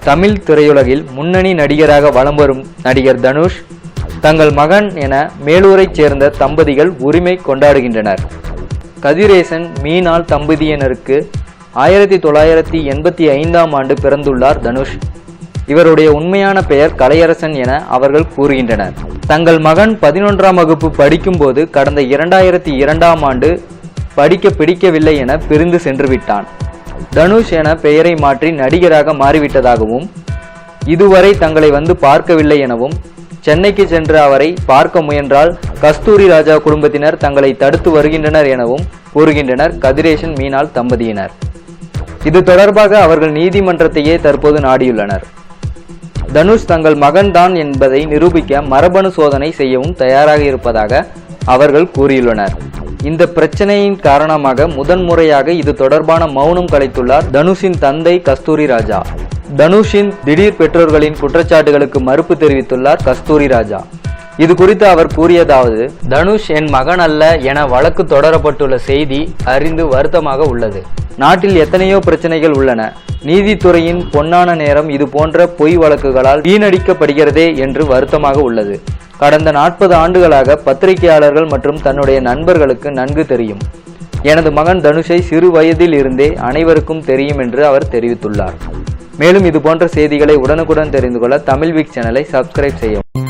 தமிழ் திரையுலகில் முன்னணி நடிகராக வலம் வரும் நடிகர் தனுஷ் தங்கள் மகன் என மேலூரைச் சேர்ந்த தம்பதிகள் உரிமை கொண்டாடுகின்றனர். கதிரேசன் மீனாள் தம்பதியினருக்கு 1985ஆம் ஆண்டு பிறந்துள்ளார் தனுஷ். இவருடைய உண்மையான பெயர் கலையரசன் என அவர்கள் கூறுகின்றனர். தங்கள் மகன் 11ஆம் வகுப்பு படிக்கும் போது கடந்த 2002ஆம் ஆண்டு படிக்க பிடிக்கவில்லை என பிரிந்து சென்று விட்டான். தனுஷ் என பெயரை மாற்றி நடிகராக மாறிவிட்டதாகவும், இதுவரை தங்களை வந்து பார்க்கவில்லை எனவும், சென்னைக்கு சென்று அவரை பார்க்க முயன்றால் கஸ்தூரி ராஜா குடும்பத்தினர் தங்களை தடுத்து வருகின்றனர் எனவும் கூறுகின்றனர் கதிரேசன் மீனாள் தம்பதியினர். இது தொடர்பாக அவர்கள் நீதிமன்றத்தையே தற்போது நாடியுள்ளனர். தனுஷ் தங்கள் மகன் தான் என்பதை நிரூபிக்க மரபணு சோதனை செய்யவும் தயாராக இருப்பதாக அவர்கள் கூறியுள்ளனர். இந்த பிரச்சனையின் காரணமாக முதன்முறையாக இது தொடர்பான மௌனம் கலைத்துள்ளார் தனுஷின் தந்தை கஸ்தூரி ராஜா. தனுஷின் திடீர் பெற்றோர்களின் குற்றச்சாட்டுகளுக்கு மறுப்பு தெரிவித்துள்ளார் கஸ்தூரி ராஜா. இது குறித்து அவர் கூறியதாவது, தனுஷ் என் மகன் அல்ல என வழக்கு தொடரப்பட்டுள்ள செய்தி அறிந்து வருத்தமாக உள்ளது. நாட்டில் எத்தனையோ பிரச்சனைகள் உள்ளன. நீதித்துறையின் பொன்னான நேரம் இது போன்ற பொய் வழக்குகளால் வீணடிக்கப்படுகிறதே என்று வருத்தமாக உள்ளது. கடந்த 40 ஆண்டுகளாக பத்திரிகையாளர்கள் மற்றும் தன்னுடைய நண்பர்களுக்கு நன்கு தெரியும். எனது மகன் தனுஷை சிறு வயதில் இருந்தே அனைவருக்கும் தெரியும் என்று அவர் தெரிவித்துள்ளார். மேலும் இது போன்ற செய்திகளை உடனுக்குடன் தெரிந்து கொள்ள தமிழ் வீக் சேனலை சப்ஸ்கிரைப் செய்யவும்.